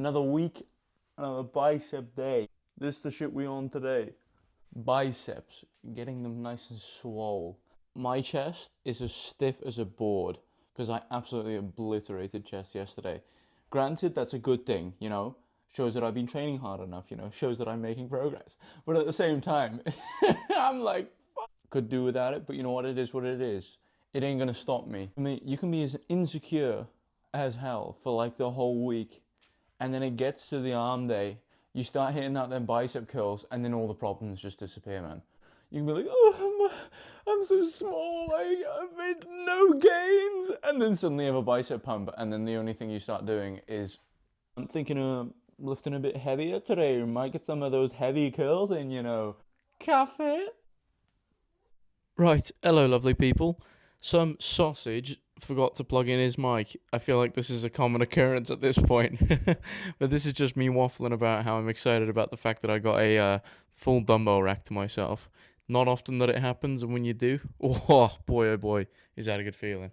Another week, another bicep day. This is the shit we on today. Biceps, getting them nice and swole. My chest is as stiff as a board because I absolutely obliterated chest yesterday. Granted, that's a good thing, you know, shows that I've been training hard enough, you know, shows that I'm making progress. But at the same time, I'm like, could do without it, but you know what, it is what it is. It ain't gonna stop me. I mean, you can be as insecure as hell for like the whole week, and then it gets to the arm day, you start hitting out them bicep curls, and then all the problems just disappear, man. You can be like, oh, I'm so small, I've made no gains, and then suddenly you have a bicep pump, and then the only thing you start doing is, I'm thinking of lifting a bit heavier today, we might get some of those heavy curls in, you know. Cafe? Right, hello lovely people. Some sausage forgot to plug in his mic. I feel like this is a common occurrence at this point. But this is just me waffling about how I'm excited about the fact that I got a full dumbbell rack to myself. Not often that it happens, and when you do, oh boy, is that a good feeling.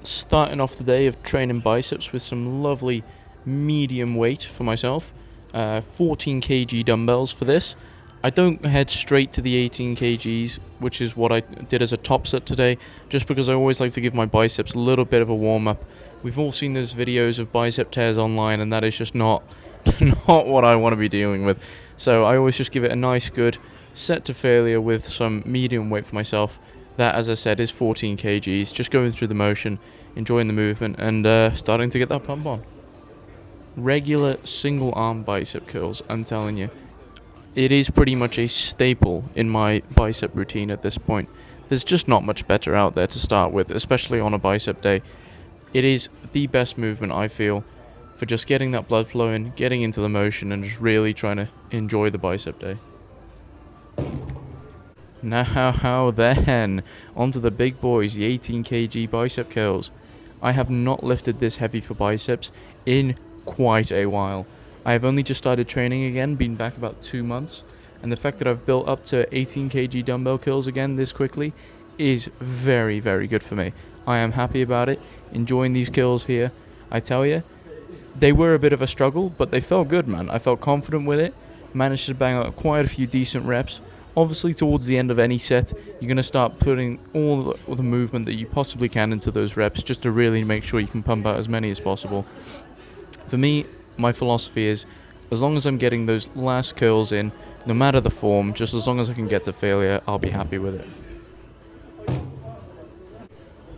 Starting off the day of training biceps with some lovely medium weight for myself. 14 kg dumbbells for this. I don't head straight to the 18 kgs, which is what I did as a top set today, just because I always like to give my biceps a little bit of a warm-up. We've all seen those videos of bicep tears online, and that is just not not what I want to be dealing with. So I always just give it a nice good set to failure with some medium weight for myself. That, as I said, is 14 kgs, just going through the motion, enjoying the movement, and starting to get that pump on. Regular single arm bicep curls, I'm telling you. It is pretty much a staple in my bicep routine at this point. There's just not much better out there to start with, especially on a bicep day. It is the best movement, I feel, for just getting that blood flowing, getting into the motion, and just really trying to enjoy the bicep day. Now then, onto the big boys, the 18 kg bicep curls. I have not lifted this heavy for biceps in quite a while. I have only just started training again, been back about 2 months, and the fact that I've built up to 18 kg dumbbell curls again this quickly is very, very good for me. I am happy about it, enjoying these curls here. I tell you, they were a bit of a struggle, but they felt good, man. I felt confident with it, managed to bang out quite a few decent reps. Obviously, towards the end of any set, you're going to start putting all the movement that you possibly can into those reps, just to really make sure you can pump out as many as possible. For me, my philosophy is, as long as I'm getting those last curls in, no matter the form, just as long as I can get to failure, I'll be happy with it.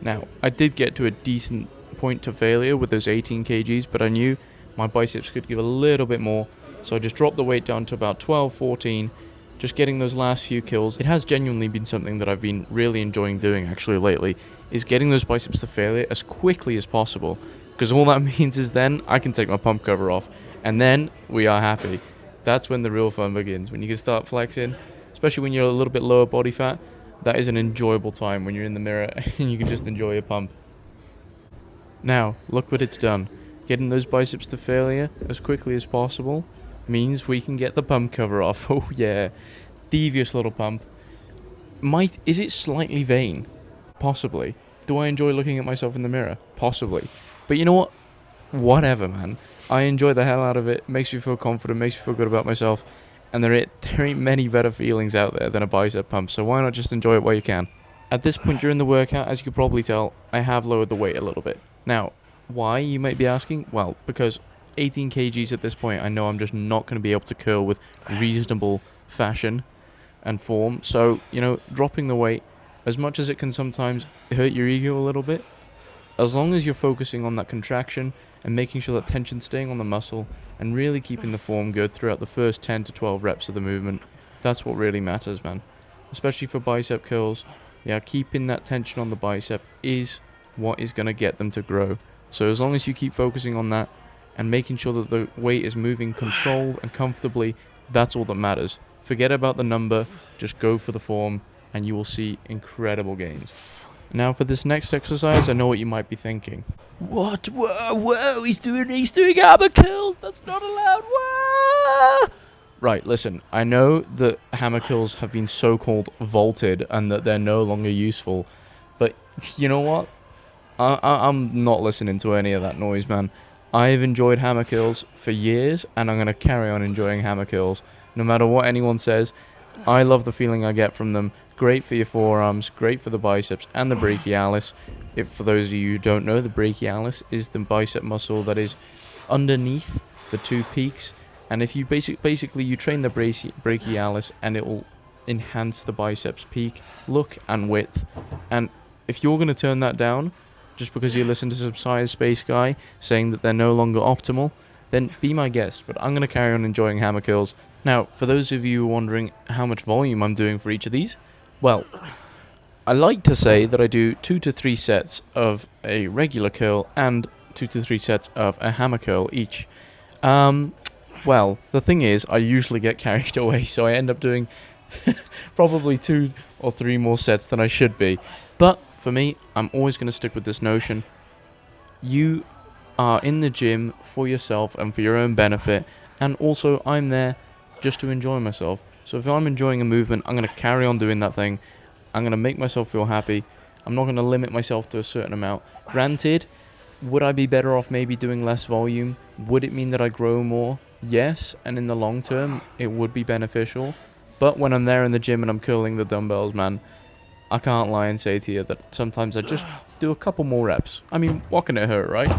Now, I did get to a decent point to failure with those 18 kgs, but I knew my biceps could give a little bit more, so I just dropped the weight down to about 12, 14, just getting those last few kills. It has genuinely been something that I've been really enjoying doing actually lately, is getting those biceps to failure as quickly as possible. Because all that means is then I can take my pump cover off, and then we are happy. That's when the real fun begins, when you can start flexing, especially when you're a little bit lower body fat. That is an enjoyable time when you're in the mirror and you can just enjoy your pump. Now, look what it's done. Getting those biceps to failure as quickly as possible means we can get the pump cover off. Oh yeah, devious little pump. Is it slightly vain? Possibly. Do I enjoy looking at myself in the mirror? Possibly. But you know what? Whatever, man. I enjoy the hell out of it. Makes me feel confident, makes me feel good about myself. And there ain't many better feelings out there than a bicep pump, so why not just enjoy it while you can? At this point during the workout, as you can probably tell, I have lowered the weight a little bit. Now, why, you might be asking? Well, because 18 kgs at this point, I know I'm just not going to be able to curl with reasonable fashion and form. So, you know, dropping the weight, as much as it can sometimes hurt your ego a little bit, as long as you're focusing on that contraction and making sure that tension's staying on the muscle and really keeping the form good throughout the first 10 to 12 reps of the movement, that's what really matters, man. Especially for bicep curls, yeah, keeping that tension on the bicep is what is going to get them to grow. So as long as you keep focusing on that and making sure that the weight is moving controlled and comfortably, that's all that matters. Forget about the number, just go for the form, and you will see incredible gains. Now for this next exercise, I know what you might be thinking. What? Whoa, he's doing hammer curls, that's not allowed, whoa! Right, listen, I know that hammer curls have been so-called vaulted and that they're no longer useful, but you know what? I'm not listening to any of that noise, man. I've enjoyed hammer kills for years, and I'm going to carry on enjoying hammer kills. No matter what anyone says, I love the feeling I get from them. Great for your forearms, great for the biceps and the brachialis. If for those of you who don't know, the brachialis is the bicep muscle that is underneath the two peaks. And if you basically you train the brachialis, and it will enhance the biceps peak, look, and width. And if you're going to turn that down, just because you listen to some science space guy saying that they're no longer optimal, then be my guest. But I'm going to carry on enjoying hammer kills. Now, for those of you wondering how much volume I'm doing for each of these, well, I like to say that I do 2 to 3 sets of a regular curl and 2 to 3 sets of a hammer curl each. Well, the thing is, I usually get carried away, so I end up doing probably 2 or 3 more sets than I should be. But for me, I'm always going to stick with this notion. You are in the gym for yourself and for your own benefit, and also I'm there just to enjoy myself. So if I'm enjoying a movement, I'm going to carry on doing that thing. I'm going to make myself feel happy. I'm not going to limit myself to a certain amount. Granted, would I be better off maybe doing less volume? Would it mean that I grow more? Yes, and in the long term, it would be beneficial. But when I'm there in the gym and I'm curling the dumbbells, man, I can't lie and say to you that sometimes I just do a couple more reps. I mean, what can it hurt, right?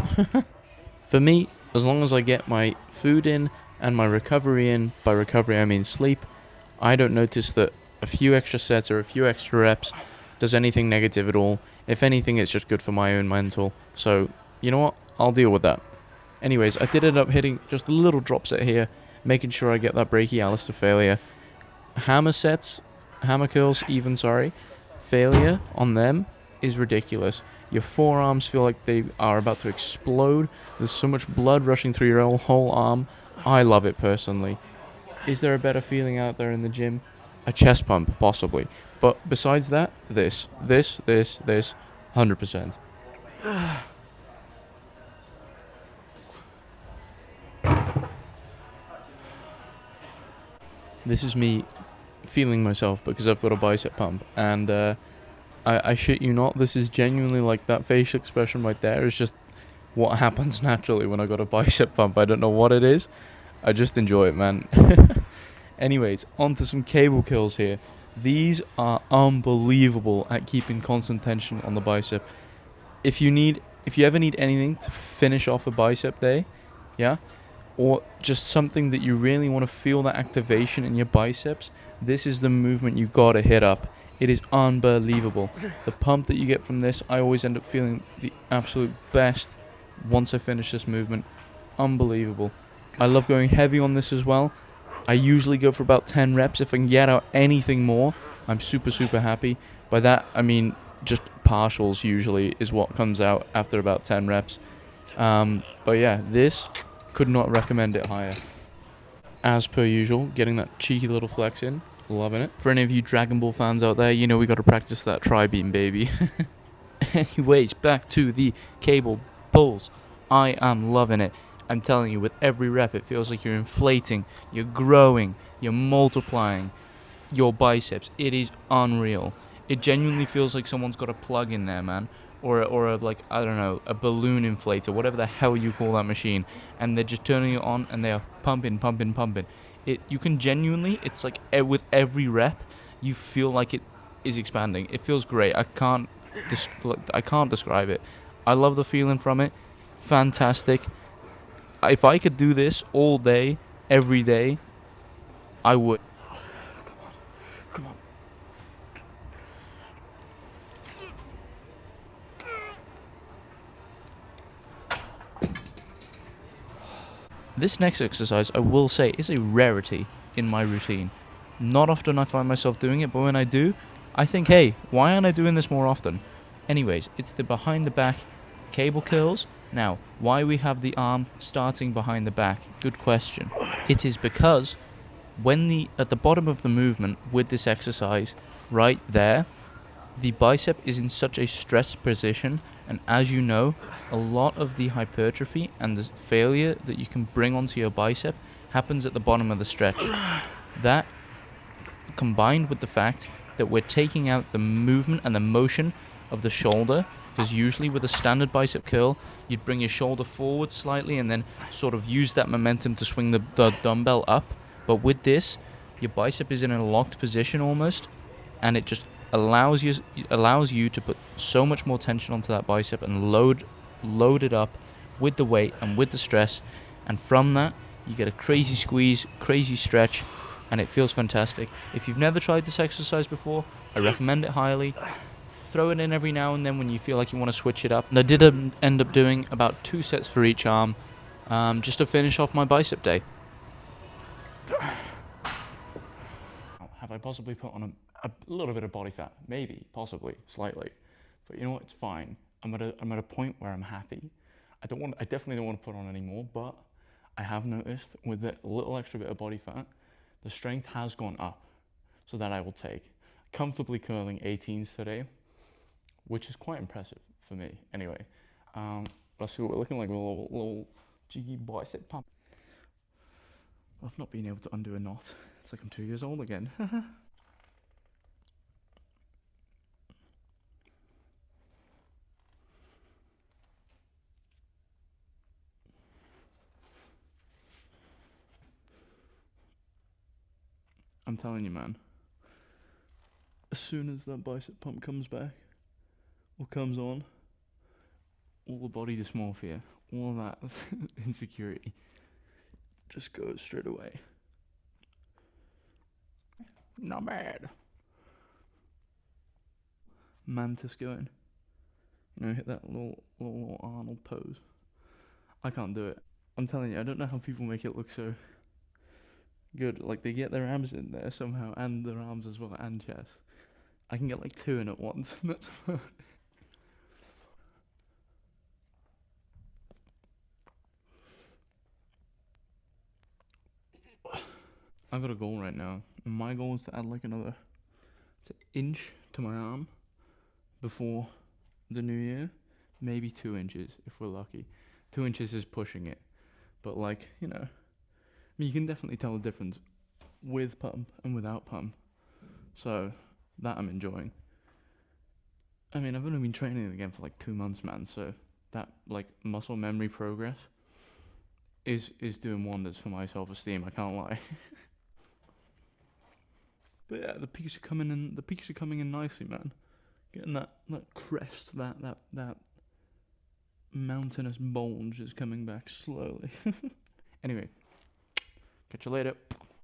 For me, as long as I get my food in and my recovery in, by recovery I mean sleep, I don't notice that a few extra sets or a few extra reps does anything negative at all. If anything, it's just good for my own mental. So, you know what? I'll deal with that. Anyways, I did end up hitting just a little drop set here, making sure I get that brachialis to failure. Hammer curls even, failure on them is ridiculous. Your forearms feel like they are about to explode. There's so much blood rushing through your whole arm. I love it personally. Is there a better feeling out there in the gym? A chest pump, possibly. But besides that, this, 100%. This is me feeling myself because I've got a bicep pump, and I shit you not, this is genuinely like that facial expression right there is just what happens naturally when I got a bicep pump. I don't know what it is. I just enjoy it, man. Anyways, on to some cable kills here. These are unbelievable at keeping constant tension on the bicep. If you ever need anything to finish off a bicep day, yeah, or just something that you really want to feel that activation in your biceps, this is the movement you gotta hit up. It is unbelievable. The pump that you get from this, I always end up feeling the absolute best once I finish this movement. Unbelievable. I love going heavy on this as well. I usually go for about 10 reps. If I can get out anything more, I'm super, super happy. By that, I mean just partials usually is what comes out after about 10 reps. But yeah, this, could not recommend it higher. As per usual, getting that cheeky little flex in. Loving it. For any of you Dragon Ball fans out there, you know we got to practice that tri-beam, baby. Anyways, back to the cable pulls. I am loving it. I'm telling you, with every rep, it feels like you're inflating, you're growing, you're multiplying your biceps. It is unreal. It genuinely feels like someone's got a plug in there, man. Or a like, I don't know, a balloon inflator, whatever the hell you call that machine. And they're just turning it on and they are pumping. You can genuinely, it's like with every rep, you feel like it is expanding. It feels great. I can't describe it. I love the feeling from it. Fantastic. If I could do this all day, every day, I would. Come on. This next exercise, I will say, is a rarity in my routine. Not often I find myself doing it, but when I do, I think, hey, why aren't I doing this more often? Anyways, it's the behind the back cable curls. Now, why we have the arm starting behind the back? Good question. It is because at the bottom of the movement with this exercise, right there, the bicep is in such a stressed position, and as you know, a lot of the hypertrophy and the failure that you can bring onto your bicep happens at the bottom of the stretch. That, combined with the fact that we're taking out the movement and the motion of the shoulder Because usually with a standard bicep curl, you'd bring your shoulder forward slightly and then sort of use that momentum to swing the dumbbell up. But with this, your bicep is in a locked position almost, and it just allows you to put so much more tension onto that bicep and load it up with the weight and with the stress, and from that you get a crazy squeeze, crazy stretch, and it feels fantastic. If you've never tried this exercise before, I recommend it highly. Throw it in every now and then when you feel like you want to switch it up. And I did end up doing about 2 sets for each arm, just to finish off my bicep day. Have I possibly put on a little bit of body fat? Maybe, possibly, slightly. But you know what? It's fine. I'm at a point where I'm happy. I definitely don't want to put on any more, but I have noticed with the little extra bit of body fat, the strength has gone up, so that I will take. Comfortably curling 18s today, which is quite impressive for me. Anyway, let's see what we're looking like. A little jiggy bicep pump. I've not been able to undo a knot. It's like I'm 2 years old again. I'm telling you, man. As soon as that bicep pump comes back, or comes on, all the body dysmorphia, all that insecurity just goes straight away. Not bad. Mantis going. You know, hit that little Arnold pose. I can't do it. I'm telling you, I don't know how people make it look so good. Like, they get their abs in there somehow, and their arms as well, and chest. I can get like 2 in at once. That's about it. I've got a goal right now. My goal is to add like another inch to my arm before the new year. Maybe 2 inches if we're lucky. 2 inches is pushing it. But like, you know, I mean, you can definitely tell the difference with pump and without pump. So that I'm enjoying. I mean, I've only been training again for like 2 months, man. So that like muscle memory progress is doing wonders for my self-esteem. I can't lie. But yeah, the peaks are coming in. The peaks are coming in nicely, man. Getting that crest, that mountainous bulge is coming back slowly. Anyway, catch you later.